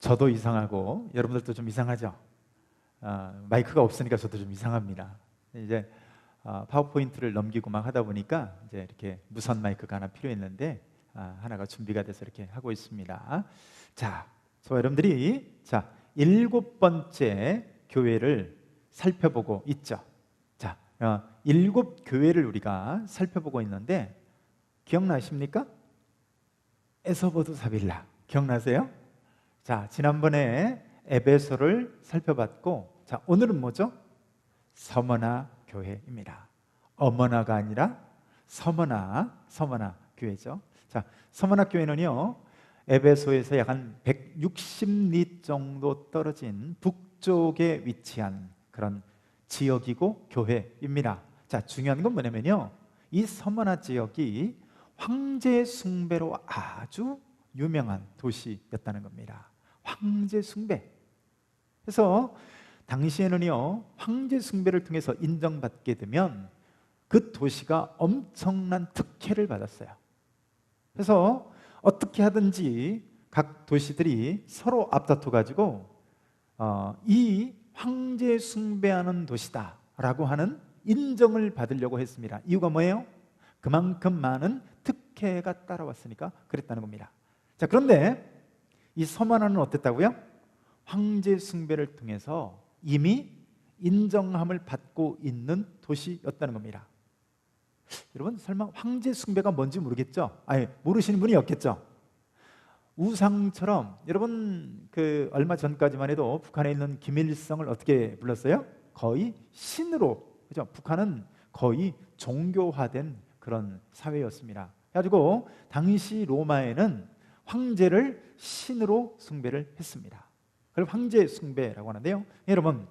저도 이상하고 여러분들도 좀 이상하죠? 마이크가 없으니까 저도 좀 이상합니다. 이제 파워포인트를 넘기고 막 하다 보니까 이제 이렇게 무선 마이크가 하나 필요했는데 하나가 준비가 돼서 이렇게 하고 있습니다. 자, 여러분들이 일곱 번째 교회를 살펴보고 있죠. 자, 일곱 교회를 우리가 살펴보고 있는데 기억나십니까? 에서보드사빌라 기억나세요? 자, 지난번에 에베소를 살펴봤고, 자, 오늘은 뭐죠? 서머나 교회입니다. 어머나가 아니라 서머나 교회죠. 자, 서머나 교회는요, 에베소에서 약 한 160리 정도 떨어진 북쪽에 위치한 그런 지역이고 교회입니다. 자, 중요한 건 뭐냐면요, 이 서머나 지역이 황제 숭배로 아주 유명한 도시였다는 겁니다. 황제 숭배. 그래서 당시에는요, 황제 숭배를 통해서 인정받게 되면 그 도시가 엄청난 특혜를 받았어요. 그래서 어떻게 하든지 각 도시들이 서로 앞다퉈 가지고 이 황제 숭배하는 도시다라고 하는 인정을 받으려고 했습니다. 이유가 뭐예요? 그만큼 많은 특혜가 따라왔으니까 그랬다는 겁니다. 자, 그런데 이 서머나는 어땠다고요? 황제 숭배를 통해서 이미 인정함을 받고 있는 도시였다는 겁니다. 여러분, 설마 황제 숭배가 뭔지 모르겠죠? 아니, 모르시는 분이 없겠죠? 우상처럼, 여러분 얼마 전까지만 해도 북한에 있는 김일성을 어떻게 불렀어요? 거의 신으로, 그죠? 북한은 거의 종교화된 그런 사회였습니다. 그래가지고 당시 로마에는 황제를 신으로 숭배를 했습니다. 그걸 황제 숭배라고 하는데요, 여러분,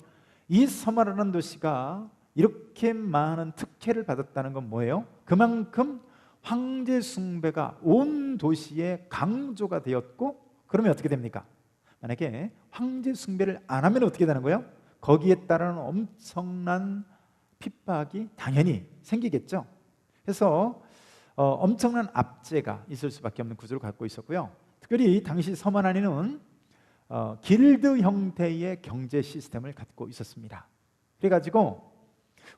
이 서머라는 도시가 이렇게 많은 특혜를 받았다는 건 뭐예요? 그만큼 황제 숭배가 온 도시의 강조가 되었고, 그러면 어떻게 됩니까? 만약에 황제 숭배를 안 하면 어떻게 되는 거예요? 거기에 따른 엄청난 핍박이 당연히 생기겠죠. 그래서 엄청난 압제가 있을 수밖에 없는 구조를 갖고 있었고요. 특별히 당시 서머나 안에는 길드 형태의 경제 시스템을 갖고 있었습니다. 그래가지고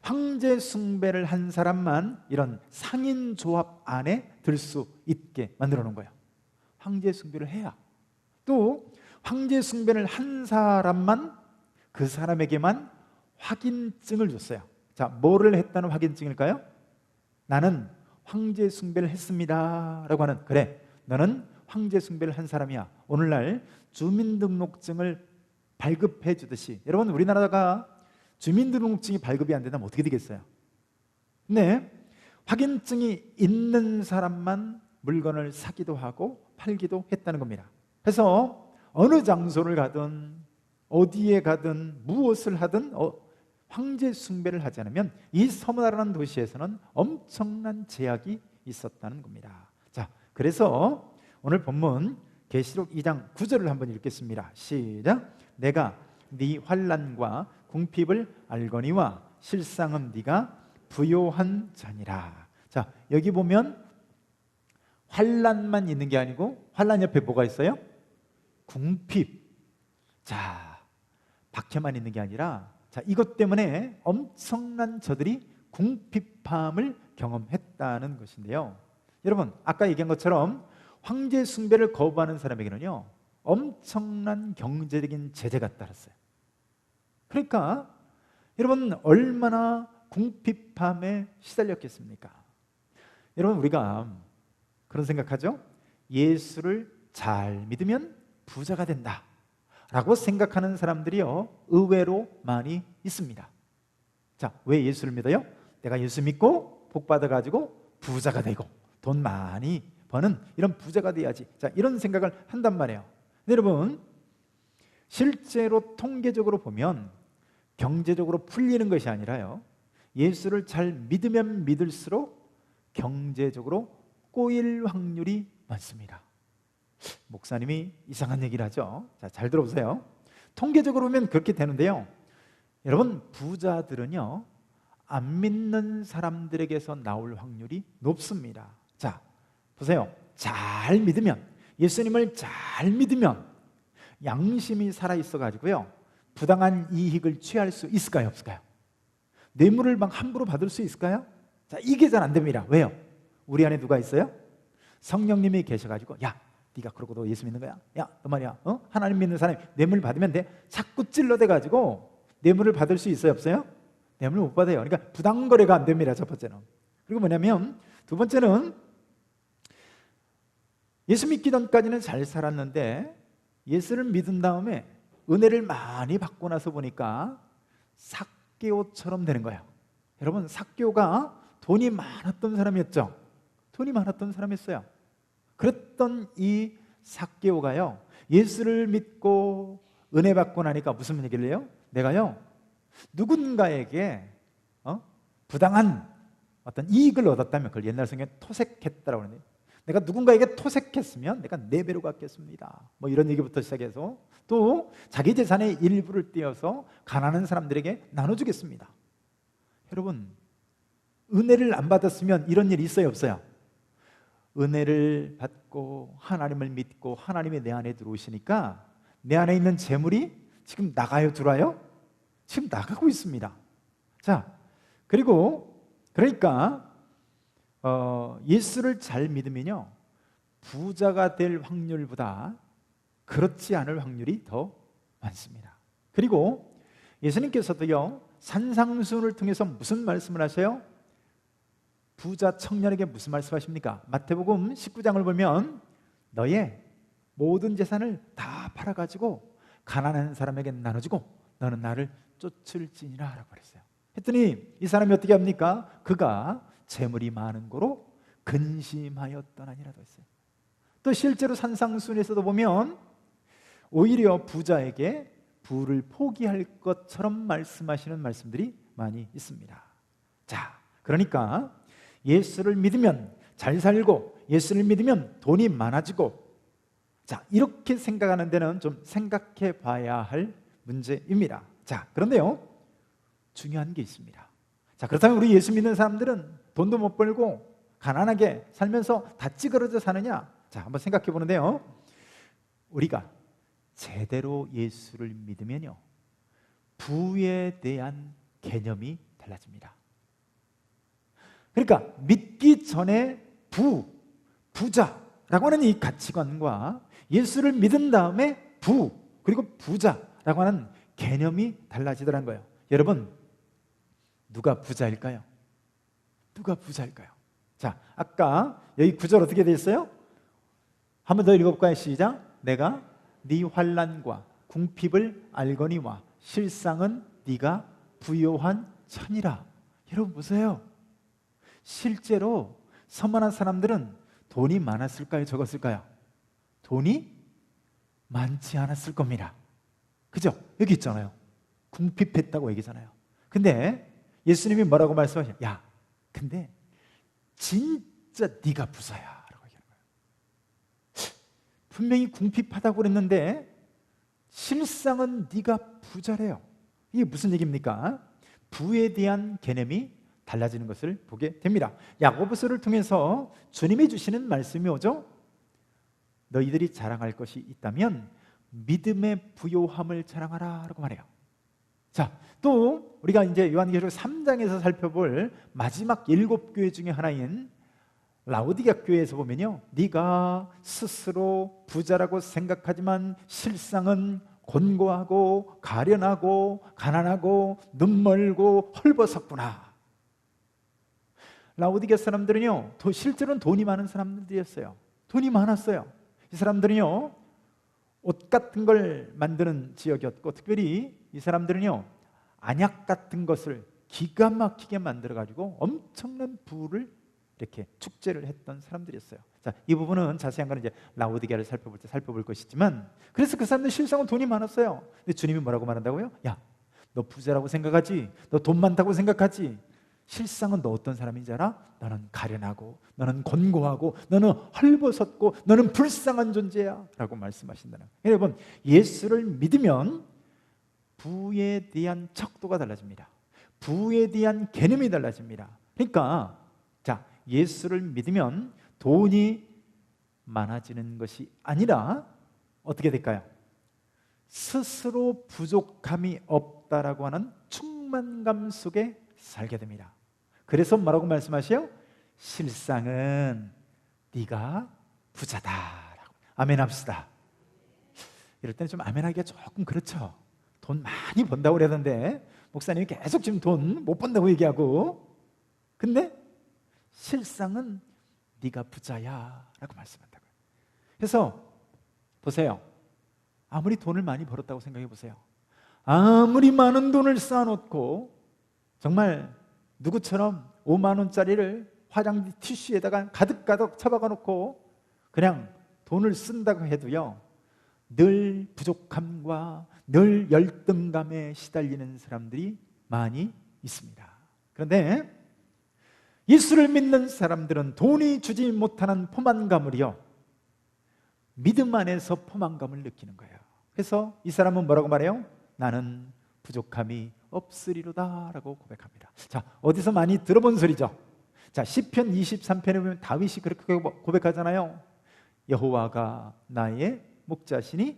황제 숭배를 한 사람만 이런 상인 조합 안에 들 수 있게 만들어 놓은 거예요. 황제 숭배를 해야, 또 황제 숭배를 한 사람만, 그 사람에게만 확인증을 줬어요. 자, 뭐를 했다는 확인증일까요? 나는 황제 숭배를 했습니다 라고 하는, 그래, 너는 황제 숭배를 한 사람이야. 오늘날 주민등록증을 발급해 주듯이, 여러분, 우리나라가 주민등록증이 발급이 안 된다면 어떻게 되겠어요? 네, 확인증이 있는 사람만 물건을 사기도 하고 팔기도 했다는 겁니다. 그래서 어느 장소를 가든 어디에 가든 무엇을 하든 황제 숭배를 하지 않으면 이 서머나라는 도시에서는 엄청난 제약이 있었다는 겁니다. 자, 그래서 오늘 본문 계시록 2장 9절을 한번 읽겠습니다. 시작. 내가 네 환난과 궁핍을 알거니와 실상은 네가 부요한 자니라. 자, 여기 보면 환난만 있는 게 아니고 환난 옆에 뭐가 있어요? 궁핍. 자, 박해만 있는 게 아니라, 자, 이것 때문에 엄청난 저들이 궁핍함을 경험했다는 것인데요, 여러분, 아까 얘기한 것처럼 황제 숭배를 거부하는 사람에게는요, 엄청난 경제적인 제재가 따랐어요. 그러니까 여러분, 얼마나 궁핍함에 시달렸겠습니까? 여러분, 우리가 그런 생각하죠? 예수를 잘 믿으면 부자가 된다 라고 생각하는 사람들이요, 의외로 많이 있습니다. 자, 왜 예수를 믿어요? 내가 예수 믿고 복 받아가지고 부자가 되고 돈 많이 버는 이런 부자가 돼야지. 자, 이런 생각을 한단 말이에요. 근데 여러분, 실제로 통계적으로 보면 경제적으로 풀리는 것이 아니라요, 예수를 잘 믿으면 믿을수록 경제적으로 꼬일 확률이 많습니다. 목사님이 이상한 얘기를 하죠. 자, 잘 들어보세요. 통계적으로 보면 그렇게 되는데요, 여러분, 부자들은요, 안 믿는 사람들에게서 나올 확률이 높습니다. 자, 보세요. 잘 믿으면, 예수님을 잘 믿으면 양심이 살아있어 가지고요, 부당한 이익을 취할 수 있을까요, 없을까요? 뇌물을 막 함부로 받을 수 있을까요? 자, 이게 잘 안 됩니다. 왜요? 우리 안에 누가 있어요? 성령님이 계셔가지고, 야, 네가 그러고 너 예수 믿는 거야? 야, 너 말이야, 하나님 믿는 사람이 뇌물 받으면 돼? 자꾸 찔러대가지고 뇌물을 받을 수 있어요, 없어요? 뇌물 못 받아요. 그러니까 부당거래가 안 됩니다, 첫 번째는. 그리고 뭐냐면 두 번째는, 예수 믿기 전까지는 잘 살았는데 예수를 믿은 다음에 은혜를 많이 받고 나서 보니까 삭개오처럼 되는 거예요. 여러분, 삭개오가 돈이 많았던 사람이었죠. 돈이 많았던 사람이었어요. 그랬던 이 삭개오가요, 예수를 믿고 은혜 받고 나니까 무슨 얘기를 해요? 내가요, 누군가에게 부당한 어떤 이익을 얻었다면 그걸 옛날 성경에 토색했다라고 하는데, 내가 누군가에게 토색했으면 내가 4배로 갚겠습니다, 뭐 이런 얘기부터 시작해서 또 자기 재산의 일부를 떼어서 가난한 사람들에게 나눠주겠습니다. 여러분, 은혜를 안 받았으면 이런 일이 있어요, 없어요? 은혜를 받고 하나님을 믿고 하나님이 내 안에 들어오시니까 내 안에 있는 재물이 지금 나가요, 들어와요? 지금 나가고 있습니다. 자, 그리고 그러니까 예수를 잘 믿으면요, 부자가 될 확률보다 그렇지 않을 확률이 더 많습니다. 그리고 예수님께서도요, 산상수훈을 통해서 무슨 말씀을 하세요? 부자 청년에게 무슨 말씀하십니까? 마태복음 19장을 보면 너의 모든 재산을 다 팔아가지고 가난한 사람에게 나눠주고 너는 나를 쫓을지니라 라고 그랬어요. 했더니 이 사람이 어떻게 합니까? 그가 재물이 많은 고로 근심하여 떠나니라고 했어요. 또 실제로 산상수훈에서도 보면 오히려 부자에게 부를 포기할 것처럼 말씀하시는 말씀들이 많이 있습니다. 자, 그러니까 예수를 믿으면 잘 살고 예수를 믿으면 돈이 많아지고, 자, 이렇게 생각하는 데는 좀 생각해 봐야 할 문제입니다. 자, 그런데요, 중요한 게 있습니다. 자, 그렇다면 우리 예수 믿는 사람들은 돈도 못 벌고 가난하게 살면서 다 찌그러져 사느냐? 자, 한번 생각해 보는데요, 우리가 제대로 예수를 믿으면요, 부에 대한 개념이 달라집니다. 그러니까 믿기 전에 부자라고 하는 이 가치관과 예수를 믿은 다음에 그리고 부자라고 하는 개념이 달라지더란 거예요. 여러분, 누가 부자일까요? 누가 부자일까요? 자, 아까 여기 구절 어떻게 돼 있어요? 한 번 더 읽어볼까요? 시작. 내가 네 환난과 궁핍을 알거니와 실상은 네가 부요한 천이라. 여러분 보세요. 실제로 선만한 사람들은 돈이 많았을까요? 적었을까요? 돈이 많지 않았을 겁니다. 그죠? 여기 있잖아요. 궁핍했다고 얘기잖아요. 근데 예수님이 뭐라고 말씀하셔요? 야, 근데 진짜 네가 부자야 라고 얘기하는 거예요. 분명히 궁핍하다고 그랬는데 실상은 네가 부자래요. 이게 무슨 얘기입니까? 부에 대한 개념이 달라지는 것을 보게 됩니다. 야고보서를 통해서 주님이 주시는 말씀이 오죠. 너희들이 자랑할 것이 있다면 믿음의 부요함을 자랑하라 라고 말해요. 자, 또 우리가 이제 요한계시록 3장에서 살펴볼 마지막 7교회 중에 하나인 라오디게아 교회에서 보면요, 네가 스스로 부자라고 생각하지만 실상은 곤고하고 가련하고 가난하고 눈멀고 헐벗었구나. 라오디게아 사람들은요, 실제로는 돈이 많은 사람들이었어요. 돈이 많았어요. 이 사람들은요, 옷 같은 걸 만드는 지역이었고, 특별히 이 사람들은요, 안약 같은 것을 기가 막히게 만들어가지고 엄청난 부를 이렇게 축제를 했던 사람들이었어요. 자, 이 부분은 자세한 거는 이제 라오디게아를 살펴볼 때 살펴볼 것이지만, 그래서 그 사람들 실상은 돈이 많았어요. 근데 주님이 뭐라고 말한다고요? 야, 너 부자라고 생각하지? 너 돈 많다고 생각하지? 실상은 너 어떤 사람인지 알아? 너는 가련하고 너는 곤고하고 너는 헐벗었고 너는 불쌍한 존재야 라고 말씀하신다는 거예요. 여러분, 예수를 믿으면 부에 대한 척도가 달라집니다. 부에 대한 개념이 달라집니다. 그러니까 자, 예수를 믿으면 돈이 많아지는 것이 아니라 어떻게 될까요? 스스로 부족함이 없다라고 하는 충만감 속에 살게 됩니다. 그래서 뭐라고 말씀하세요? 실상은 네가 부자다라고. 아멘 합시다. 이럴 때는 좀 아멘하기가 조금 그렇죠. 돈 많이 번다고 그러던데 목사님이 계속 지금 돈 못 번다고 얘기하고, 근데 실상은 네가 부자야 라고 말씀한다고요. 그래서 보세요. 아무리 돈을 많이 벌었다고 생각해 보세요. 아무리 많은 돈을 쌓아놓고 정말 누구처럼 5만 원짜리를 화장지 티슈에다가 가득가득 처박아 놓고 그냥 돈을 쓴다고 해도요, 늘 부족함과 늘 열등감에 시달리는 사람들이 많이 있습니다. 그런데 예수를 믿는 사람들은 돈이 주지 못하는 포만감을요, 믿음 안에서 포만감을 느끼는 거예요. 그래서 이 사람은 뭐라고 말해요? 나는 부족함이 없으리로다 라고 고백합니다. 자, 어디서 많이 들어본 소리죠? 자, 시편 23편에 보면 다윗이 그렇게 고백하잖아요. 여호와가 나의 목자시니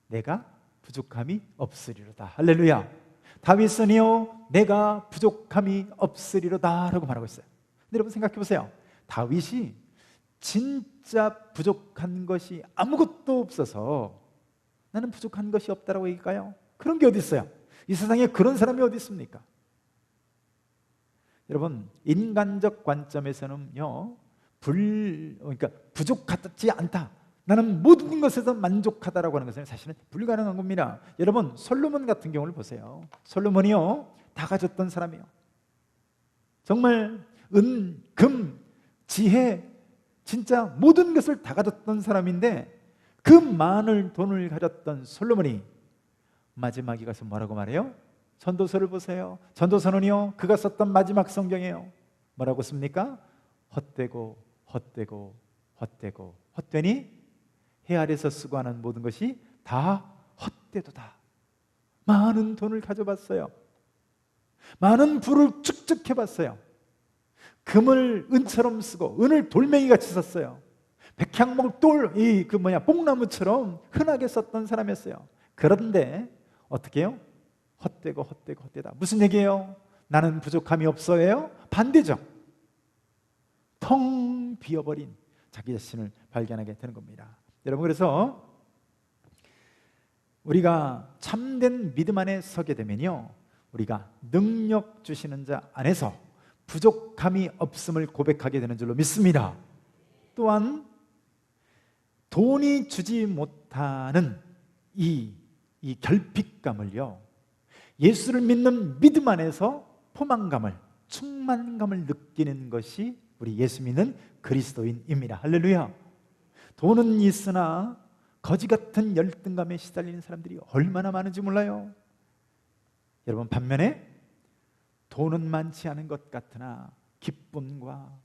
내가 부족함이 없으리로다. 할렐루야. 다윗은요, 내가 부족함이 없으리로다 라고 말하고 있어요. 근데 여러분 생각해 보세요. 다윗이 진짜 부족한 것이 아무것도 없어서 나는 부족한 것이 없다라고 얘기할까요? 그런 게 어디 있어요? 이 세상에 그런 사람이 어디 있습니까? 여러분, 인간적 관점에서는요, 그러니까 부족하지 않다, 나는 모든 것에서 만족하다라고 하는 것은 사실은 불가능한 겁니다. 여러분, 솔로몬 같은 경우를 보세요. 솔로몬이요, 다 가졌던 사람이에요. 정말 은, 금, 지혜, 진짜 모든 것을 다 가졌던 사람인데 그 많은 돈을 가졌던 솔로몬이 마지막에 가서 뭐라고 말해요? 전도서를 보세요. 전도서는요, 그가 썼던 마지막 성경이에요. 뭐라고 씁니까? 헛되고 헛되고 헛되고 헛되니 해 아래서 쓰고 하는 모든 것이 다 헛되도다. 많은 돈을 가져봤어요. 많은 부를 축적해봤어요. 금을 은처럼 쓰고 은을 돌멩이같이 썼어요. 백향목 뽕나무처럼 흔하게 썼던 사람이었어요. 그런데 어떻게 해요? 헛되고 헛되고 헛되다. 무슨 얘기예요? 나는 부족함이 없어요? 반대죠. 텅 비어버린 자기 자신을 발견하게 되는 겁니다. 여러분, 그래서 우리가 참된 믿음 안에 서게 되면요, 우리가 능력 주시는 자 안에서 부족함이 없음을 고백하게 되는 줄로 믿습니다. 또한 돈이 주지 못하는 이 결핍감을요, 예수를 믿는 믿음 안에서 포만감을, 충만감을 느끼는 것이 우리 예수 믿는 그리스도인입니다. 할렐루야. 돈은 있으나 거지 같은 열등감에 시달리는 사람들이 얼마나 많은지 몰라요. 여러분, 반면에 돈은 많지 않은 것 같으나 기쁨과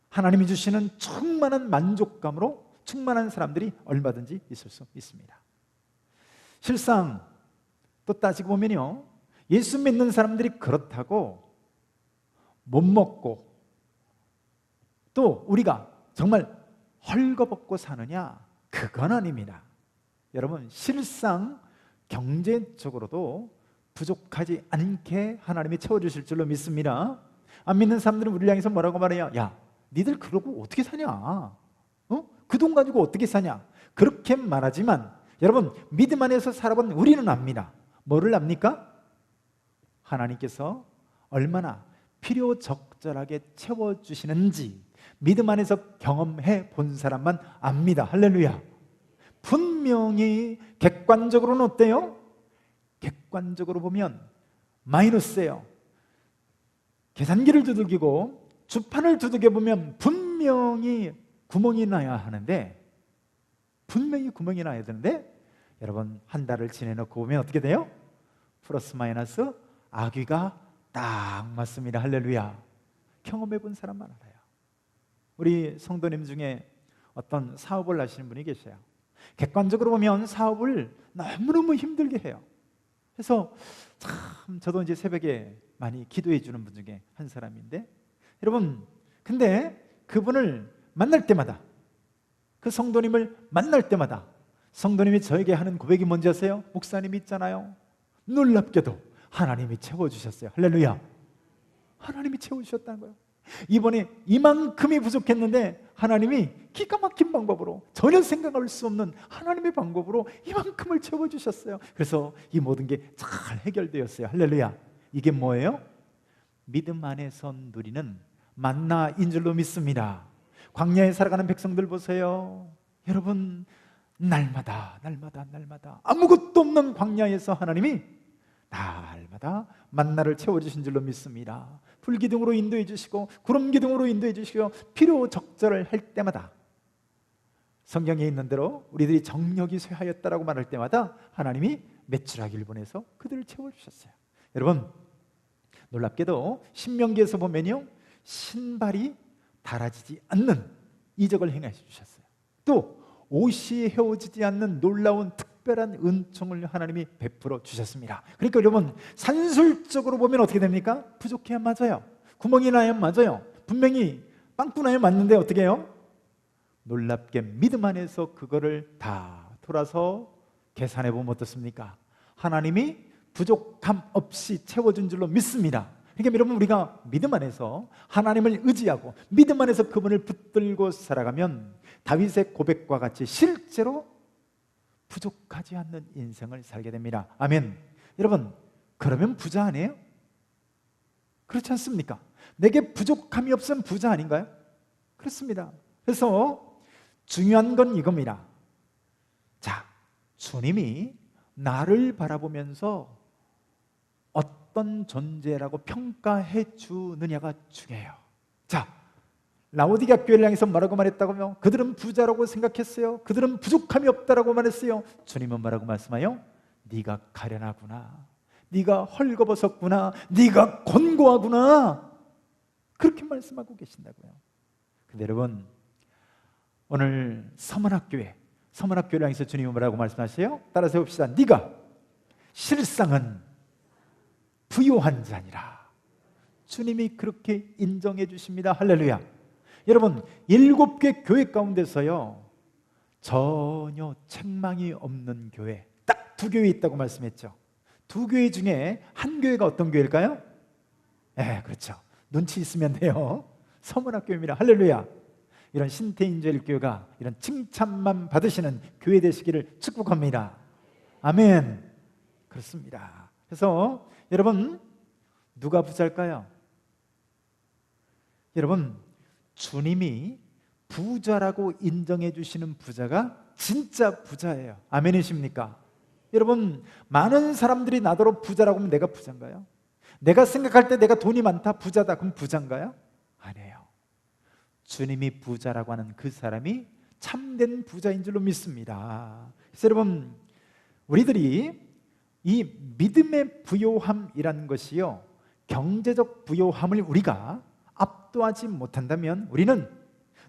하나님이 주시는 충만한 만족감으로 충만한 사람들이 얼마든지 있을 수 있습니다. 실상 또 따지고 보면요, 예수 믿는 사람들이 그렇다고 못 먹고 또 우리가 정말 헐거벗고 사느냐? 그건 아닙니다. 여러분, 실상 경제적으로도 부족하지 않게 하나님이 채워주실 줄로 믿습니다. 안 믿는 사람들은 우리를 향해서 뭐라고 말해요? 야, 니들 그러고 어떻게 사냐? 그 돈 가지고 어떻게 사냐? 그렇게 말하지만 여러분, 믿음 안에서 살아본 우리는 압니다. 뭐를 압니까? 하나님께서 얼마나 필요 적절하게 채워주시는지 믿음 안에서 경험해 본 사람만 압니다. 할렐루야. 분명히 객관적으로는 어때요? 객관적으로 보면 마이너스예요. 계산기를 두들기고 주판을 두들겨 보면 분명히 구멍이 나야 하는데, 분명히 구멍이 나야 되는데, 여러분, 한 달을 지내놓고 보면 어떻게 돼요? 플러스 마이너스 아귀가 딱 맞습니다. 할렐루야. 경험해 본 사람만 알아요. 우리 성도님 중에 어떤 사업을 하시는 분이 계셔요. 객관적으로 보면 사업을 너무너무 힘들게 해요. 그래서 참 저도 이제 새벽에 많이 기도해 주는 분 중에 한 사람인데, 여러분, 근데 그분을 만날 때마다, 그 성도님을 만날 때마다 성도님이 저에게 하는 고백이 뭔지 아세요? 목사님이 있잖아요, 놀랍게도 하나님이 채워주셨어요. 할렐루야. 하나님이 채워주셨다는 거예요. 이번에 이만큼이 부족했는데 하나님이 기가 막힌 방법으로, 전혀 생각할 수 없는 하나님의 방법으로 이만큼을 채워주셨어요. 그래서 이 모든 게 잘 해결되었어요. 할렐루야. 이게 뭐예요? 믿음 안에서 누리는 만나인 줄로 믿습니다. 광야에 살아가는 백성들 보세요. 여러분, 날마다 아무것도 없는 광야에서 하나님이 날마다 만나를 채워주신 줄로 믿습니다. 불기둥으로 인도해 주시고 구름기둥으로 인도해 주시고 필요 적절을 할 때마다, 성경에 있는 대로 우리들이 정력이 쇠하였다라고 말할 때마다 하나님이 메추라기를 보내서 그들을 채워주셨어요. 여러분, 놀랍게도 신명기에서 보면요, 신발이 닳아지지 않는 이적을 행해 주셨어요. 또 옷이 헤어지지 않는 놀라운 특별한 은총을 하나님이 베풀어 주셨습니다. 그러니까 여러분, 산술적으로 보면 어떻게 됩니까? 부족해야 맞아요. 구멍이 나야 맞아요. 분명히 빵꾸 나야 맞는데 어떻게 해요? 놀랍게 믿음 안에서 그거를 다 돌아서 계산해 보면 어떻습니까? 하나님이 부족함 없이 채워준 줄로 믿습니다. 그러니까 여러분, 우리가 믿음 안에서 하나님을 의지하고 믿음 안에서 그분을 붙들고 살아가면 다윗의 고백과 같이 실제로 부족하지 않는 인생을 살게 됩니다. 아멘. 여러분, 그러면 부자 아니에요? 그렇지 않습니까? 내게 부족함이 없으면 부자 아닌가요? 그렇습니다. 그래서 중요한 건 이겁니다. 자, 주님이 나를 바라보면서 어떤 존재라고 평가해 주느냐가 중요해요. 자, 라오디게아 교회를 향해서 뭐라고 말했다고 하면, 그들은 부자라고 생각했어요. 그들은 부족함이 없다라고 말했어요. 주님은 뭐라고 말씀하여? 네가 가련하구나, 네가 헐거벗었구나, 네가 곤고하구나, 그렇게 말씀하고 계신다고요. 근데 여러분, 오늘 서문학교회를 향해서 주님은 뭐라고 말씀하세요? 따라서 해봅시다. 네가 실상은 부요한 자니라. 주님이 그렇게 인정해 주십니다. 할렐루야. 여러분, 7개 교회 가운데서요, 전혀 책망이 없는 교회 딱 2교회 있다고 말씀했죠. 2교회 중에 한 교회가 어떤 교회일까요? 네, 그렇죠. 눈치 있으면 돼요. 서문학교입니다. 할렐루야. 이런 신태인제일 교회가 이런 칭찬만 받으시는 교회 되시기를 축복합니다. 아멘. 그렇습니다. 그래서 여러분, 누가 부자일까요? 여러분, 주님이 부자라고 인정해 주시는 부자가 진짜 부자예요. 아멘이십니까? 여러분, 많은 사람들이 나더러 부자라고 하면 내가 부자인가요? 내가 생각할 때 내가 돈이 많다, 부자다, 그럼 부자인가요? 아니에요. 주님이 부자라고 하는 그 사람이 참된 부자인 줄로 믿습니다. 그래서 여러분, 우리들이 이 믿음의 부요함이라는 것이요, 경제적 부요함을 우리가 압도하지 못한다면 우리는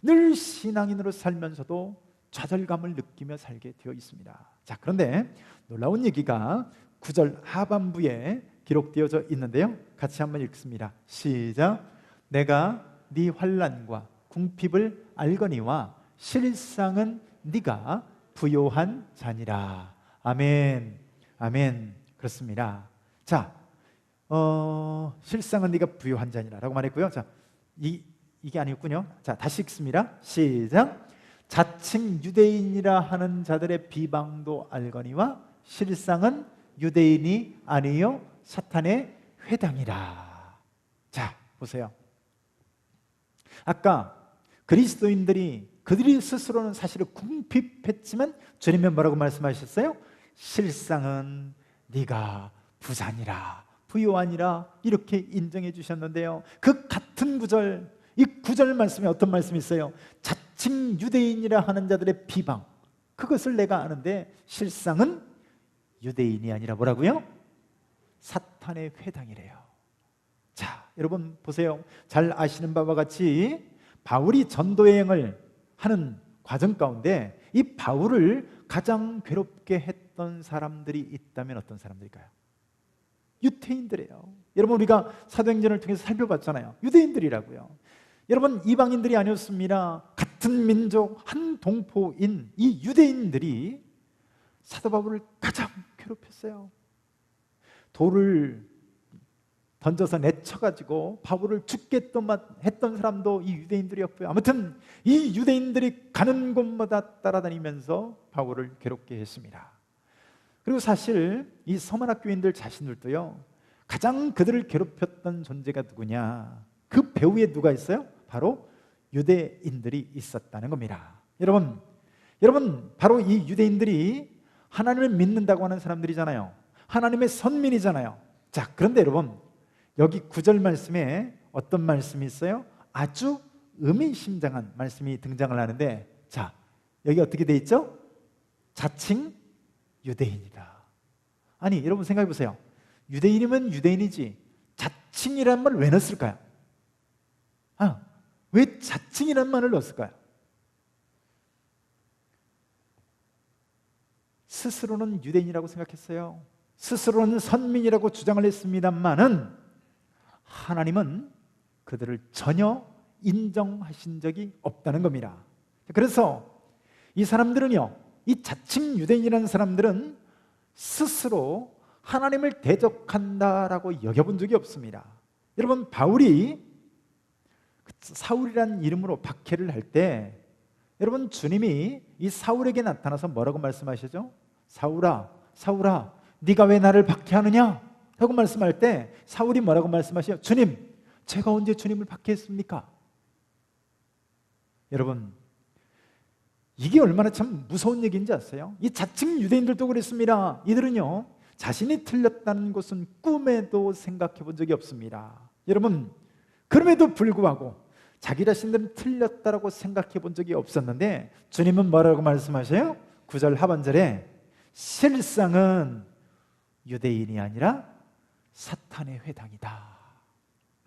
늘 신앙인으로 살면서도 좌절감을 느끼며 살게 되어 있습니다. 자, 그런데 놀라운 얘기가 9절 하반부에 기록되어져 있는데요, 같이 한번 읽습니다. 시작. 내가 네 환난과 궁핍을 알거니와 실상은 네가 부요한 자니라. 아멘. 아멘. 그렇습니다. 자, 실상은 네가 부요한 자니라 라고 말했고요. 자, 이게 아니었군요. 자, 다시 읽습니다. 시작. 자칭 유대인이라 하는 자들의 비방도 알거니와 실상은 유대인이 아니요 사탄의 회당이라. 자, 보세요. 아까 그리스도인들이 그들이 스스로는 사실은 궁핍했지만 주님은 뭐라고 말씀하셨어요? 실상은 네가 부자니라, 부요하니라, 이렇게 인정해 주셨는데요, 그 같은 구절, 이 구절 말씀에 어떤 말씀이 있어요? 자칭 유대인이라 하는 자들의 비방, 그것을 내가 아는데 실상은 유대인이 아니라 뭐라고요? 사탄의 회당이래요. 자, 여러분 보세요. 잘 아시는 바와 같이 바울이 전도여행을 하는 과정 가운데 이 바울을 가장 괴롭게 했던 사람들이 있다면 어떤 사람들일까요? 유대인들이에요. 여러분, 우리가 사도행전을 통해서 살펴봤잖아요. 유대인들이라고요. 여러분, 이방인들이 아니었습니다. 같은 민족, 한 동포인 이 유대인들이 사도 바울을 가장 괴롭혔어요. 돌을 던져서 내쳐가지고 바울을 죽게 했던 사람도 이 유대인들이었고요. 아무튼 이 유대인들이 가는 곳마다 따라다니면서 바울을 괴롭게 했습니다. 그리고 사실 이 서머나 교인들 자신들도요, 가장 그들을 괴롭혔던 존재가 누구냐, 그 배후에 누가 있어요? 바로 유대인들이 있었다는 겁니다. 여러분 바로 이 유대인들이 하나님을 믿는다고 하는 사람들이잖아요. 하나님의 선민이잖아요. 자, 그런데 여러분, 여기 9절 말씀에 어떤 말씀이 있어요? 아주 의미심장한 말씀이 등장을 하는데, 자, 여기 어떻게 돼 있죠? 자칭 유대인이다. 아니, 여러분 생각해 보세요. 유대인이면 유대인이지 자칭이라는 말을 왜 넣었을까요? 왜 자칭이라는 말을 넣었을까요? 스스로는 유대인이라고 생각했어요. 스스로는 선민이라고 주장을 했습니다만은 하나님은 그들을 전혀 인정하신 적이 없다는 겁니다. 그래서 이 사람들은요, 이 자칭 유대인이라는 사람들은 스스로 하나님을 대적한다라고 여겨본 적이 없습니다. 여러분, 바울이 사울이라는 이름으로 박해를 할 때, 여러분, 주님이 이 사울에게 나타나서 뭐라고 말씀하시죠? 사울아, 사울아, 네가 왜 나를 박해하느냐? 라고 말씀할 때 사울이 뭐라고 말씀하시죠? 주님, 제가 언제 주님을 박해했습니까? 여러분, 이게 얼마나 참 무서운 얘기인지 아세요? 이 자칭 유대인들도 그랬습니다. 이들은요, 자신이 틀렸다는 것은 꿈에도 생각해 본 적이 없습니다. 여러분, 그럼에도 불구하고 자기 자신들은 틀렸다라고 생각해 본 적이 없었는데 주님은 뭐라고 말씀하세요? 9절 하반절에 실상은 유대인이 아니라 사탄의 회당이다.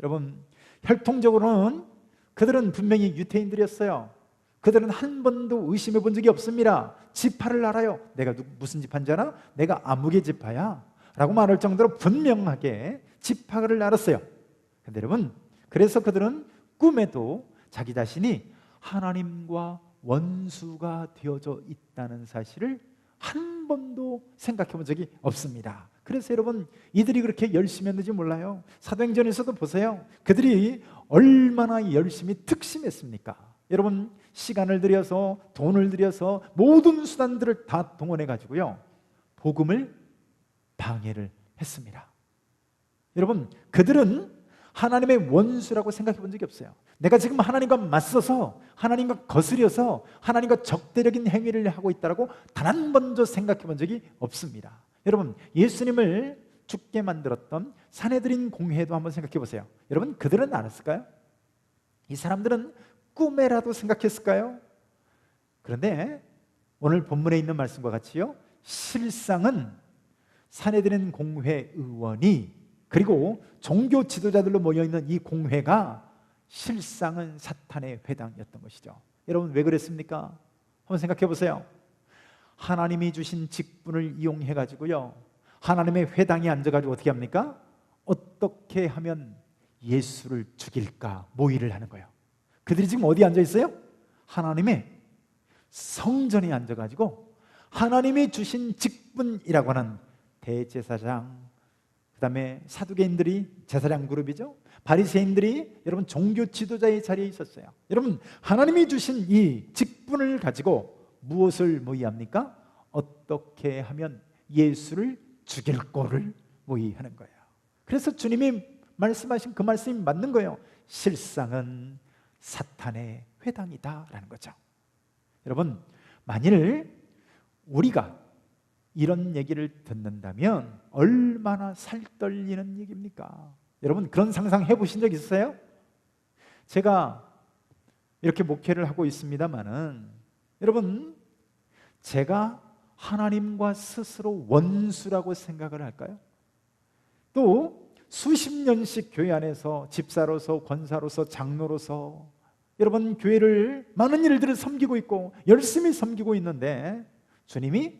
여러분, 혈통적으로는 그들은 분명히 유대인들이었어요. 그들은 한 번도 의심해 본 적이 없습니다. 지파를 알아요. 내가 무슨 지파인지 알아? 내가 아무개 지파야 라고 말할 정도로 분명하게 지파를 알았어요. 근데 여러분, 그래서 그들은 꿈에도 자기 자신이 하나님과 원수가 되어져 있다는 사실을 한 번도 생각해 본 적이 없습니다. 그래서 여러분, 이들이 그렇게 열심히 했는지 몰라요. 사도행전에서도 보세요. 그들이 얼마나 열심히 특심했습니까? 여러분, 시간을 들여서, 돈을 들여서 모든 수단들을 다 동원해 가지고요, 복음을 방해를 했습니다. 여러분, 그들은 하나님의 원수라고 생각해 본 적이 없어요. 내가 지금 하나님과 맞서서, 하나님과 거스려서 하나님과 적대적인 행위를 하고 있다고 단 한 번도 생각해 본 적이 없습니다. 여러분, 예수님을 죽게 만들었던 산헤드린 공회도 한번 생각해 보세요. 여러분, 그들은 알았을까요? 이 사람들은 꿈에라도 생각했을까요? 그런데 오늘 본문에 있는 말씀과 같이요, 실상은 산헤드린 공회 의원이, 그리고 종교 지도자들로 모여있는 이 공회가 실상은 사탄의 회당이었던 것이죠. 여러분, 왜 그랬습니까? 한번 생각해 보세요. 하나님이 주신 직분을 이용해 가지고요, 하나님의 회당에 앉아가지고 어떻게 합니까? 어떻게 하면 예수를 죽일까 모의를 하는 거예요. 그들이 지금 어디 앉아 있어요? 하나님의 성전에 앉아가지고 하나님이 주신 직분이라고 하는 대제사장, 그 다음에 사두개인들이 제사장 그룹이죠. 바리새인들이 여러분 종교 지도자의 자리에 있었어요. 여러분, 하나님이 주신 이 직분을 가지고 무엇을 모의합니까? 어떻게 하면 예수를 죽일 거를 모의하는 거예요. 그래서 주님이 말씀하신 그 말씀이 맞는 거예요. 실상은 사탄의 회당이다라는 거죠. 여러분, 만일 우리가 이런 얘기를 듣는다면 얼마나 살떨리는 얘기입니까? 여러분, 그런 상상 해보신 적 있으세요? 제가 이렇게 목회를 하고 있습니다마는, 여러분, 제가 하나님과 스스로 원수라고 생각을 할까요? 또 수십 년씩 교회 안에서 집사로서, 권사로서, 장로로서 여러분, 교회를 많은 일들을 섬기고 있고 열심히 섬기고 있는데 주님이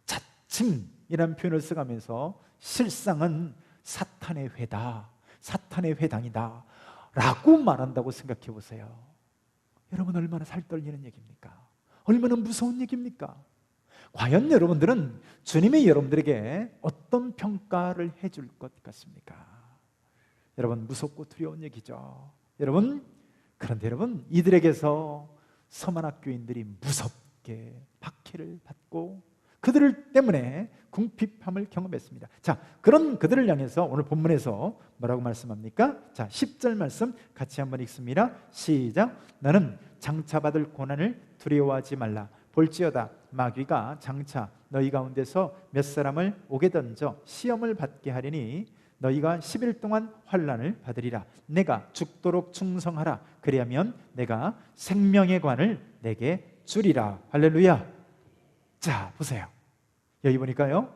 자칭이라는 표현을 써가면서 실상은 사탄의 회다, 사탄의 회당이다 라고 말한다고 생각해 보세요. 여러분, 얼마나 살떨리는 얘기입니까? 얼마나 무서운 얘기입니까? 과연 여러분들은 주님이 여러분들에게 어떤 평가를 해줄 것 같습니까? 여러분, 무섭고 두려운 얘기죠. 여러분, 그런데 여러분, 이들에게서 서만학교인들이 무섭게 박해를 받고 그들을 때문에 궁핍함을 경험했습니다. 자, 그런 그들을 향해서 오늘 본문에서 뭐라고 말씀합니까? 자, 10절 말씀 같이 한번 읽습니다. 시작. 너는 장차 받을 고난을 두려워하지 말라. 볼지어다 마귀가 장차 너희 가운데서 몇 사람을 옥에 던져 시험을 받게 하리니 너희가 10일 동안 환난을 받으리라. 내가 죽도록 충성하라. 그리하면 내가 생명의 관을 내게 주리라. 할렐루야. 자, 보세요. 여기 보니까요,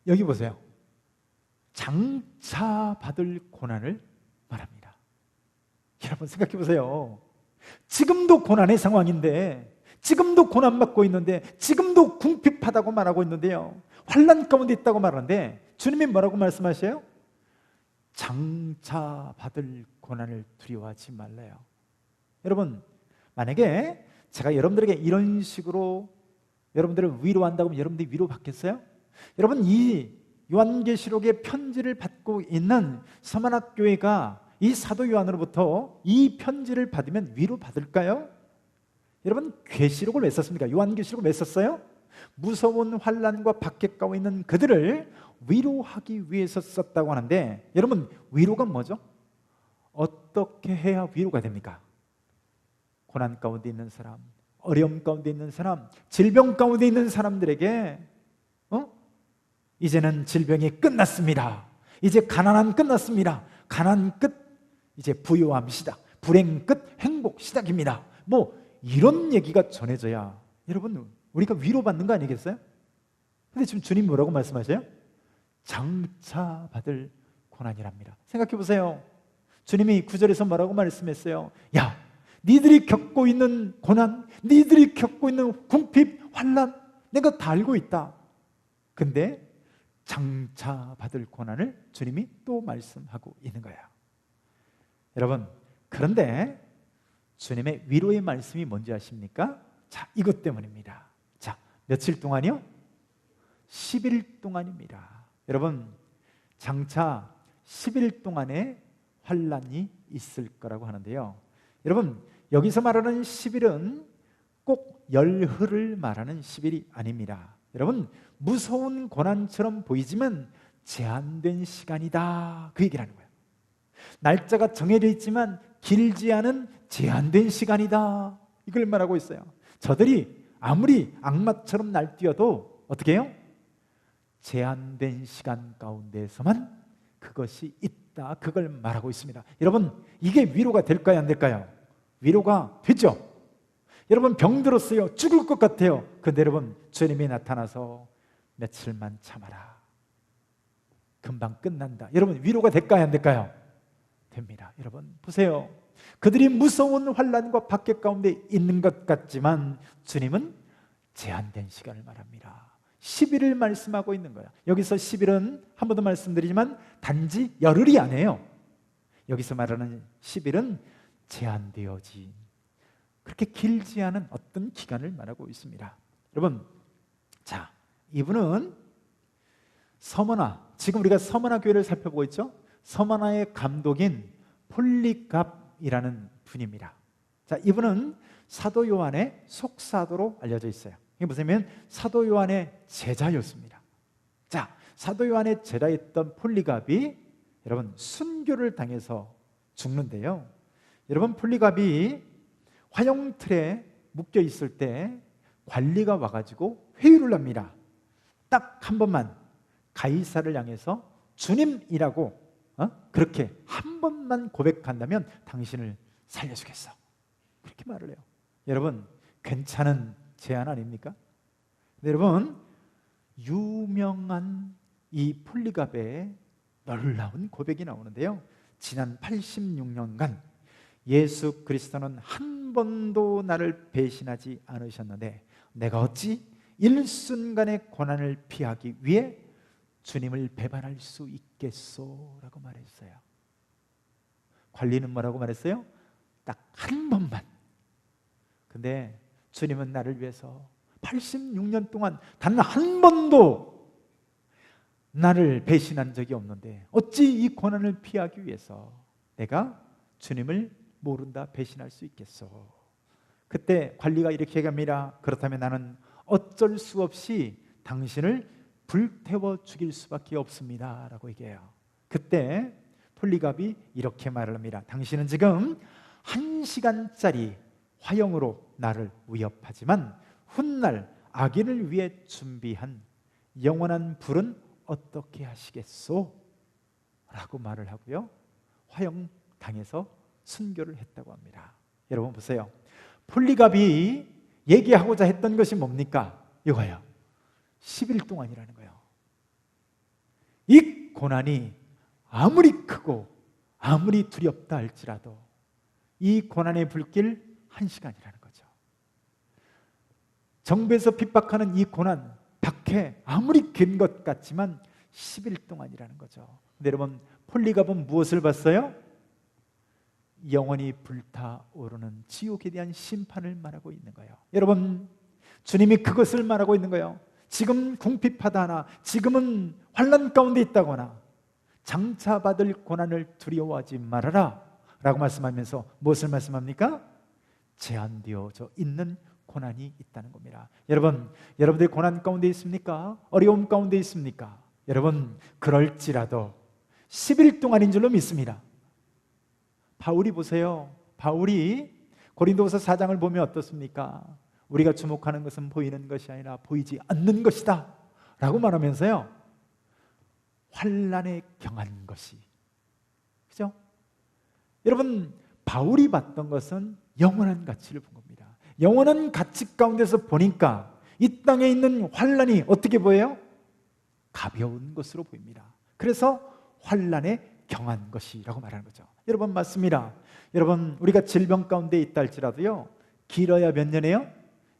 여기 보세요. 장차 받을 고난을 말합니다. 여러분 생각해 보세요. 지금도 고난의 상황인데, 지금도 고난받고 있는데, 지금도 궁핍하다고 말하고 있는데요, 환난 가운데 있다고 말하는데 주님이 뭐라고 말씀하셔요? 장차 받을 고난을 두려워하지 말래요. 여러분, 만약에 제가 여러분들에게 이런 식으로 여러분들을 위로한다고 하면 여러분들이 위로받겠어요? 여러분, 이 요한계시록의 편지를 받고 있는 서만학교회가 이 사도 요한으로부터 이 편지를 받으면 위로받을까요? 여러분, 계시록을 왜 썼습니까? 요한계시록을 왜 썼어요? 무서운 환난과 박해 가운데 있는 그들을 위로하기 위해서 썼다고 하는데, 여러분, 위로가 뭐죠? 어떻게 해야 위로가 됩니까? 고난 가운데 있는 사람, 어려움 가운데 있는 사람, 질병 가운데 있는 사람들에게 이제는 질병이 끝났습니다. 이제 가난은 끝났습니다. 가난 끝, 이제 부요함 시작, 불행 끝, 행복 시작입니다. 뭐 이런 얘기가 전해져야 여러분 우리가 위로받는 거 아니겠어요? 근데 지금 주님 뭐라고 말씀하세요? 장차 받을 고난이랍니다. 생각해 보세요. 주님이 9절에서 뭐라고 말씀했어요? 야, 니들이 겪고 있는 고난, 니들이 겪고 있는 궁핍, 환난 내가 다 알고 있다. 근데 장차 받을 고난을 주님이 또 말씀하고 있는 거예요. 여러분, 그런데 주님의 위로의 말씀이 뭔지 아십니까? 자, 이것 때문입니다. 자, 며칠 동안이요? 10일 동안입니다. 여러분, 장차 10일 동안의 환난이 있을 거라고 하는데요, 여러분, 여기서 말하는 10일은 꼭 열흘을 말하는 10일이 아닙니다. 여러분, 무서운 고난처럼 보이지만 제한된 시간이다, 그 얘기를 하는 거예요. 날짜가 정해져 있지만 길지 않은 제한된 시간이다, 이걸 말하고 있어요. 저들이 아무리 악마처럼 날뛰어도 어떻게 해요? 제한된 시간 가운데서만 그것이 있다, 그걸 말하고 있습니다. 여러분, 이게 위로가 될까요, 안 될까요? 위로가 되죠. 여러분, 병들었어요, 죽을 것 같아요. 근데 여러분, 주님이 나타나서 며칠만 참아라, 금방 끝난다. 여러분, 위로가 될까요, 안 될까요? 됩니다. 여러분 보세요. 그들이 무서운 환난과 박해 가운데 있는 것 같지만 주님은 제한된 시간을 말합니다. 10일을 말씀하고 있는 거예요. 여기서 10일은 한 번 더 말씀드리지만 단지 열흘이 아니에요. 여기서 말하는 10일은 제한되어진, 그렇게 길지 않은 어떤 기간을 말하고 있습니다. 여러분, 자, 이분은 서머나, 지금 우리가 서머나 교회를 살펴보고 있죠. 서머나의 감독인 폴리갑이라는 분입니다. 자, 이분은 사도 요한의 속사도로 알려져 있어요. 이게 보시면 사도 요한의 제자였습니다. 자, 사도 요한의 제자였던 폴리갑이 여러분 순교를 당해서 죽는데요, 여러분 폴리갑이 화형틀에 묶여 있을 때 관리가 와가지고 회유를 합니다. 딱 한 번만 가이사를 향해서 주님이라고 그렇게 한 번만 고백한다면 당신을 살려주겠어, 그렇게 말을 해요. 여러분, 괜찮은 제안 아닙니까? 근데 여러분, 유명한 이 폴리갑의 놀라운 고백이 나오는데요, 지난 86년간 예수 그리스도는 한 번도 나를 배신하지 않으셨는데 내가 어찌 일순간의 고난을 피하기 위해 주님을 배반할 수 있겠소? 라고 말했어요. 관리는 뭐라고 말했어요? 딱 한 번만. 근데 주님은 나를 위해서 86년 동안 단 한 번도 나를 배신한 적이 없는데 어찌 이 고난을 피하기 위해서 내가 주님을 모른다 배신할 수 있겠소? 그때 관리가 이렇게 얘기합니다. 그렇다면 나는 어쩔 수 없이 당신을 불태워 죽일 수밖에 없습니다 라고 얘기해요. 그때 폴리갑이 이렇게 말을 합니다. 당신은 지금 1시간짜리 화형으로 나를 위협하지만 훗날 악인을 위해 준비한 영원한 불은 어떻게 하시겠소? 라고 말을 하고요, 화형 당해서 순교를 했다고 합니다. 여러분 보세요. 폴리갑이 얘기하고자 했던 것이 뭡니까? 이거예요. 10일 동안이라는 거예요. 이 고난이 아무리 크고 아무리 두렵다 할지라도 이 고난의 불길 1시간이라는 거죠. 정부에서 핍박하는 이 고난, 박해, 아무리 긴 것 같지만 10일 동안이라는 거죠. 근데 여러분, 폴리갑은 무엇을 봤어요? 영원히 불타오르는 지옥에 대한 심판을 말하고 있는 거예요. 여러분, 주님이 그것을 말하고 있는 거예요. 지금 궁핍하다 하나, 지금은 환난 가운데 있다거나 장차 받을 고난을 두려워하지 말아라 라고 말씀하면서 무엇을 말씀합니까? 제한되어져 있는 고난이 있다는 겁니다. 여러분, 여러분들 고난 가운데 있습니까? 어려움 가운데 있습니까? 여러분, 그럴지라도 10일 동안인 줄로 믿습니다. 바울이 보세요. 바울이 고린도후서 4장을 보면 어떻습니까? 우리가 주목하는 것은 보이는 것이 아니라 보이지 않는 것이다 라고 말하면서요, 환난에 경한 것이, 그죠? 여러분, 바울이 봤던 것은 영원한 가치를 본 겁니다. 영원한 가치 가운데서 보니까 이 땅에 있는 환난이 어떻게 보여요? 가벼운 것으로 보입니다. 그래서 환난에 경한 것이라고 말하는 거죠. 여러분, 맞습니다. 여러분, 우리가 질병 가운데 있다 할지라도요, 길어야 몇 년이에요?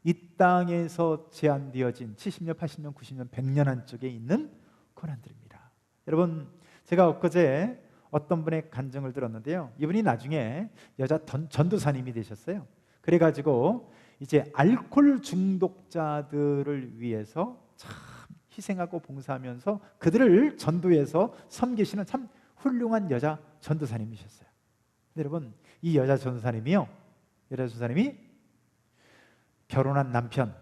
이 땅에서 제한되어진 70년, 80년, 90년, 100년 안쪽에 있는 고난들입니다. 여러분, 제가 엊그제 어떤 분의 간증을 들었는데요, 이분이 나중에 여자 전도사님이 되셨어요. 그래가지고 이제 알코올 중독자들을 위해서 참 희생하고 봉사하면서 그들을 전도해서 섬기시는 참 훌륭한 여자 전도사님이셨어요. 근데 여러분, 이 여자 전도사님이 결혼한 남편,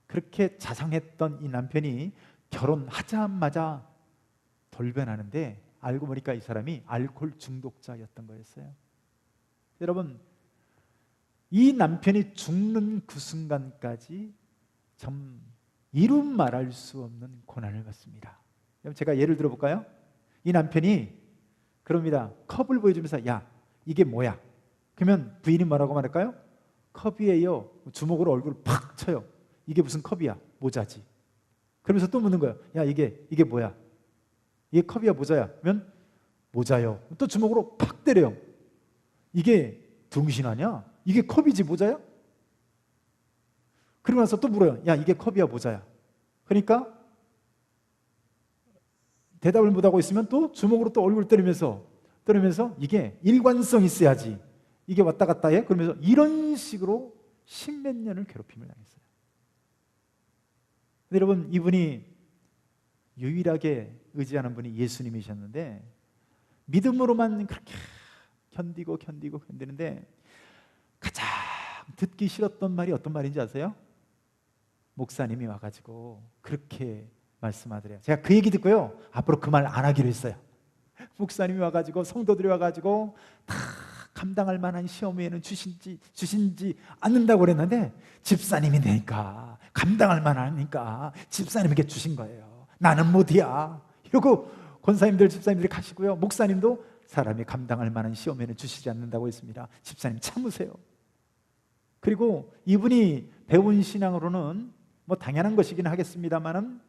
그렇게 자상했던 이 남편이 결혼하자마자 돌변하는데 알고 보니까 이 사람이 알코올 중독자였던 거였어요. 여러분, 이 남편이 죽는 그 순간까지 참 이루 말할 수 없는 고난을 받습니다. 제가 예를 들어볼까요? 이 남편이 그럽니다. 컵을 보여주면서 야, 이게 뭐야? 그러면 부인이 뭐라고 말할까요? 컵이에요. 주먹으로 얼굴을 팍 쳐요. 이게 무슨 컵이야? 모자지. 그러면서 또 묻는 거예요. 야, 이게 뭐야? 이게 컵이야, 모자야? 그러면 모자요. 또 주먹으로 팍 때려요. 이게 등신하냐? 이게 컵이지 모자야? 그러고 나서 또 물어요. 야, 이게 컵이야, 모자야? 그러니까 대답을 못하고 있으면 또 주먹으로 또 얼굴 때리면서 이게 일관성 있어야지. 이게 왔다 갔다 해? 그러면서 이런 식으로 10몇 년을 괴롭힘을 당했어요. 근데 여러분, 이분이 유일하게 의지하는 분이 예수님이셨는데 믿음으로만 그렇게 견디는데 가장 듣기 싫었던 말이 어떤 말인지 아세요? 목사님이 와가지고 그렇게 말씀하더래요. 제가 그 얘기 듣고요, 앞으로 그 말 안 하기로 했어요. 목사님이 와가지고, 성도들이 와가지고 다 감당할 만한 시험 외에는 주신지 않는다고 그랬는데 집사님이 되니까, 감당할 만하니까 집사님에게 주신 거예요. 나는 못이야 이러고 권사님들, 집사님들이 가시고요, 목사님도 사람이 감당할 만한 시험에는 주시지 않는다고 했습니다. 집사님 참으세요. 그리고 이분이 배운 신앙으로는 뭐 당연한 것이긴 하겠습니다만은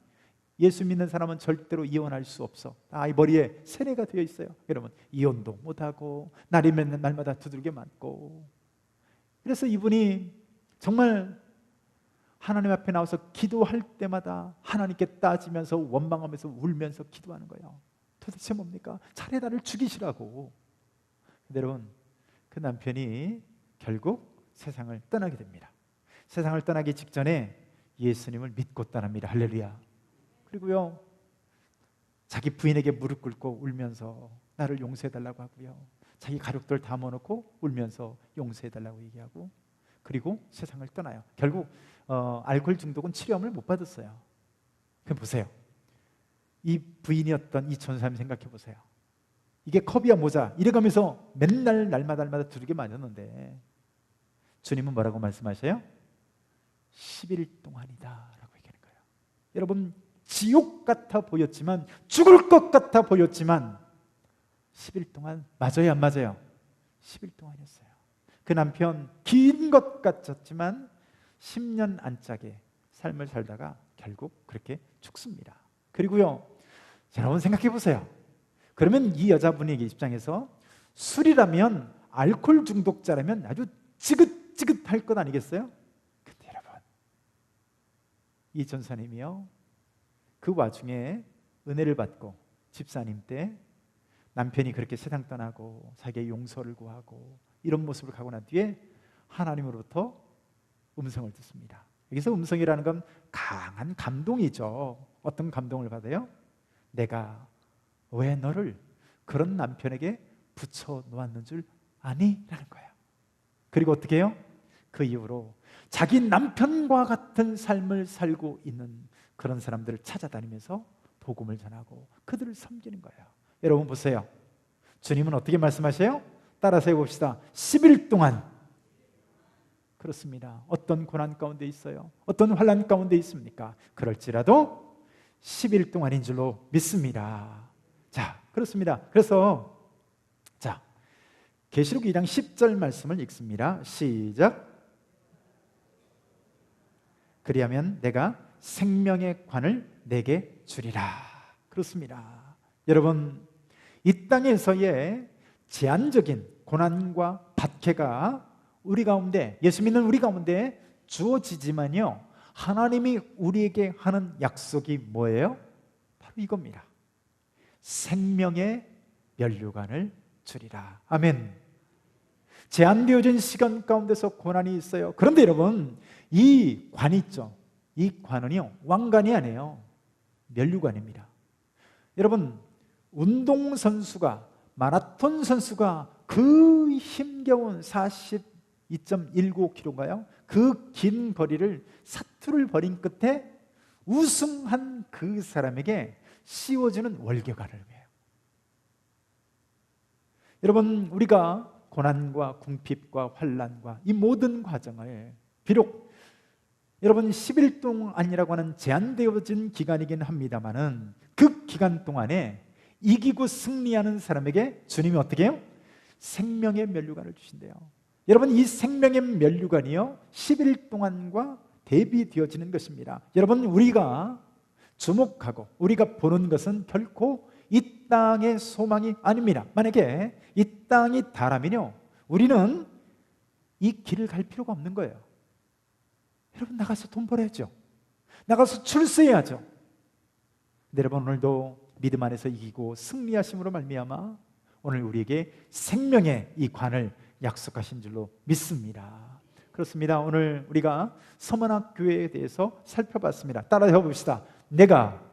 예수 믿는 사람은 절대로 이혼할 수 없어. 이 머리에 세뇌가 되어 있어요. 여러분, 이혼도 못하고 날이면 날마다 두들겨 맞고. 그래서 이분이 정말 하나님 앞에 나와서 기도할 때마다 하나님께 따지면서 원망하면서 울면서 기도하는 거예요. 도대체 뭡니까? 차라리 나를 죽이시라고. 근데 여러분, 그 남편이 결국 세상을 떠나게 됩니다. 세상을 떠나기 직전에 예수님을 믿고 떠납니다. 할렐루야. 그리고요, 자기 부인에게 무릎 꿇고 울면서 나를 용서해달라고 하고요, 자기 가족들 다 모아놓고 울면서 용서해달라고 얘기하고, 그리고 세상을 떠나요. 결국 알코올 중독은 치료함을 못 받았어요. 그럼 보세요, 이 부인이었던 이 천사님 생각해 보세요. 이게 컵이야 모자 이래가면서 맨날 날마다 두들겨 맞았는데 주님은 뭐라고 말씀하셔요? 10일 동안이다 라고 얘기하는 거예요. 여러분, 지옥 같아 보였지만, 죽을 것 같아 보였지만 10일 동안 맞아요 안 맞아요? 10일 동안이었어요. 그 남편 긴 것 같았지만 10년 안짝의 삶을 살다가 결국 그렇게 죽습니다. 그리고요, 여러분 생각해 보세요. 그러면 이 여자분의 입장에서 술이라면, 알코올 중독자라면 아주 지긋지긋할 것 아니겠어요? 근데 여러분, 이 전사님이요, 그 와중에 은혜를 받고 집사님 때 남편이 그렇게 세상 떠나고 자기의 용서를 구하고 이런 모습을 가고 난 뒤에 하나님으로부터 음성을 듣습니다. 여기서 음성이라는 건 강한 감동이죠. 어떤 감동을 받아요? 내가 왜 너를 그런 남편에게 붙여 놓았는 줄 아니? 라는 거예요. 그리고 어떻게 해요? 그 이후로 자기 남편과 같은 삶을 살고 있는 그런 사람들을 찾아다니면서 복음을 전하고 그들을 섬기는 거예요. 여러분 보세요, 주님은 어떻게 말씀하세요? 따라서 해봅시다. 10일 동안. 그렇습니다. 어떤 고난 가운데 있어요? 어떤 환난 가운데 있습니까? 그럴지라도 10일 동안인 줄로 믿습니다. 자, 그렇습니다. 그래서 자, 계시록 2장 10절 말씀을 읽습니다. 시작. 그리하면 내가 생명의 관을 내게 주리라. 그렇습니다. 여러분, 이 땅에서의 제한적인 고난과 박해가 우리 가운데, 예수 믿는 우리 가운데 주어지지만요, 하나님이 우리에게 하는 약속이 뭐예요? 바로 이겁니다. 생명의 면류관을 주리라. 아멘. 제한되어진 시간 가운데서 고난이 있어요. 그런데 여러분, 이 관 있죠, 이 관은요 왕관이 아니에요. 면류관입니다. 여러분, 운동선수가, 마라톤 선수가 그 힘겨운 42.19km인가요? 그 긴 거리를 사투를 벌인 끝에 우승한 그 사람에게 씌워지는 월계관을 위해요. 여러분, 우리가 고난과 궁핍과 환난과 이 모든 과정을, 비록 여러분 10일 동안이라고 하는 제한되어진 기간이긴 합니다만은, 그 기간 동안에 이기고 승리하는 사람에게 주님이 어떻게 해요? 생명의 면류관을 주신대요. 여러분, 이 생명의 면류관이요 10일 동안과 대비되어지는 것입니다. 여러분, 우리가 주목하고 우리가 보는 것은 결코 이 땅의 소망이 아닙니다. 만약에 이 땅이 다라면요, 우리는 이 길을 갈 필요가 없는 거예요. 여러분, 나가서 돈 벌어야죠. 나가서 출세해야죠. 근데 여러분, 오늘도 믿음 안에서 이기고 승리하심으로 말미암아 오늘 우리에게 생명의 이 관을 약속하신 줄로 믿습니다. 그렇습니다. 오늘 우리가 서문학 교회에 대해서 살펴봤습니다. 따라 해봅시다. 내가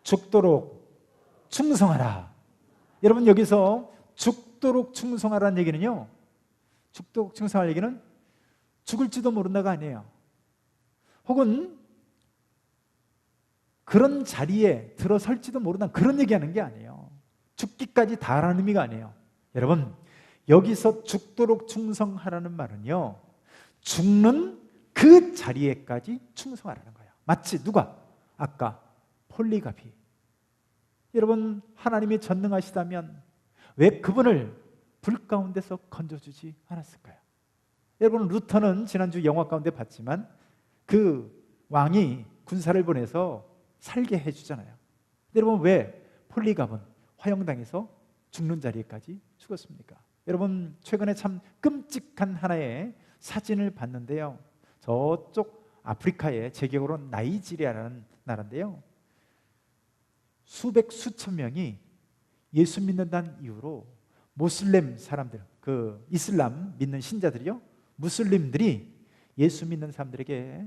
죽도록 충성하라. 여러분, 여기서 죽도록 충성하라는 얘기는요, 죽도록 충성할 얘기는 죽을지도 모른다가 아니에요. 혹은 그런 자리에 들어설지도 모른다, 그런 얘기하는 게 아니에요. 죽기까지 다라는 의미가 아니에요. 여러분, 여기서 죽도록 충성하라는 말은요, 죽는 그 자리에까지 충성하라는 거예요. 마치 누가? 아까 폴리가비. 여러분, 하나님이 전능하시다면 왜 그분을 불 가운데서 건져주지 않았을까요? 여러분, 루터는 지난주 영화 가운데 봤지만 그 왕이 군사를 보내서 살게 해주잖아요. 근데 여러분, 왜 폴리갑은 화형당해서 죽는 자리에까지 죽었습니까? 여러분, 최근에 참 끔찍한 하나의 사진을 봤는데요, 저쪽 아프리카의, 제 기억으로 나이지리아라는 나라인데요, 수천 명이 예수 믿는다는 이유로 모슬렘 사람들, 그 이슬람 믿는 신자들이요, 무슬림들이 예수 믿는 사람들에게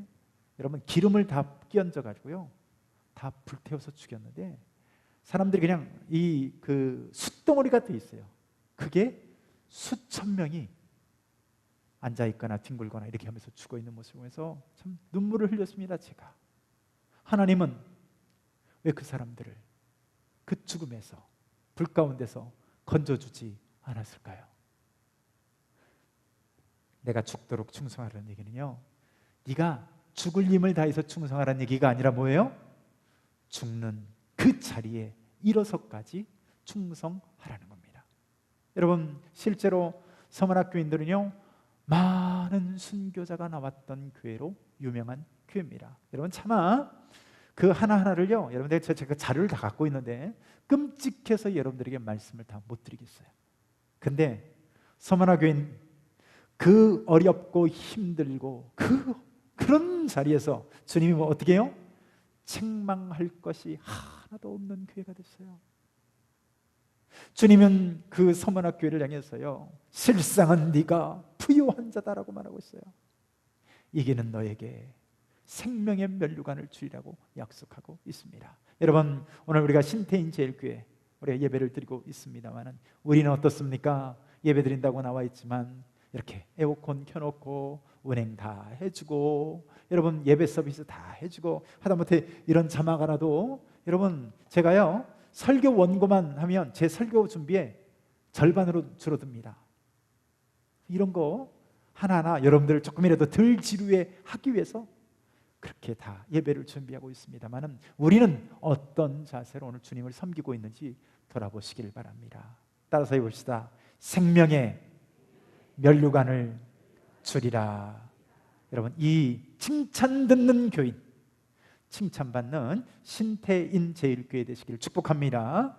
여러분 기름을 다 끼얹어 가지고요, 다 불태워서 죽였는데 사람들이 그냥 이 그 숯덩어리가 돼 있어요. 그게 수천 명이 앉아 있거나 뒹굴거나 이렇게 하면서 죽어 있는 모습을 보면서 참 눈물을 흘렸습니다. 제가 하나님은 왜 그 사람들을 그 죽음에서 불 가운데서 건져주지 않았을까요? 내가 죽도록 충성하라는 얘기는요, 네가 죽을 힘을 다해서 충성하라는 얘기가 아니라 뭐예요? 죽는 그 자리에 일어서까지 충성하라는 겁니다. 여러분, 실제로 서문학교인들은요, 많은 순교자가 나왔던 교회로 유명한 교회입니다. 여러분, 차마 그 하나하나를요, 여러분들 제가 자료를 다 갖고 있는데 끔찍해서 여러분들에게 말씀을 다 못 드리겠어요. 근데 서문학교인 그 어렵고 힘들고 그런 자리에서 주님이 뭐 어떻게 해요? 책망할 것이 하나도 없는 교회가 됐어요. 주님은 그 서문학교회를 향해서요, 실상은 네가 부유한 자다라고 말하고 있어요. 이기는 너에게 생명의 면류관을 주리라고 약속하고 있습니다. 여러분, 오늘 우리가 신태인 제일교회 우리가 예배를 드리고 있습니다만 우리는 어떻습니까? 예배 드린다고 나와 있지만 이렇게 에어컨 켜놓고 운행 다 해주고, 여러분 예배 서비스 다 해주고, 하다못해 이런 자막 하나도, 여러분 제가요 설교 원고만 하면 제 설교 준비에 절반으로 줄어듭니다. 이런 거 하나하나 여러분들을 조금이라도 덜 지루해 하기 위해서 그렇게 다 예배를 준비하고 있습니다만 우리는 어떤 자세로 오늘 주님을 섬기고 있는지 돌아보시길 바랍니다. 따라서 해봅시다. 생명의 면류관을 주리라. 여러분, 이 칭찬 듣는 교인, 칭찬받는 신태인 제일교회 되시기를 축복합니다.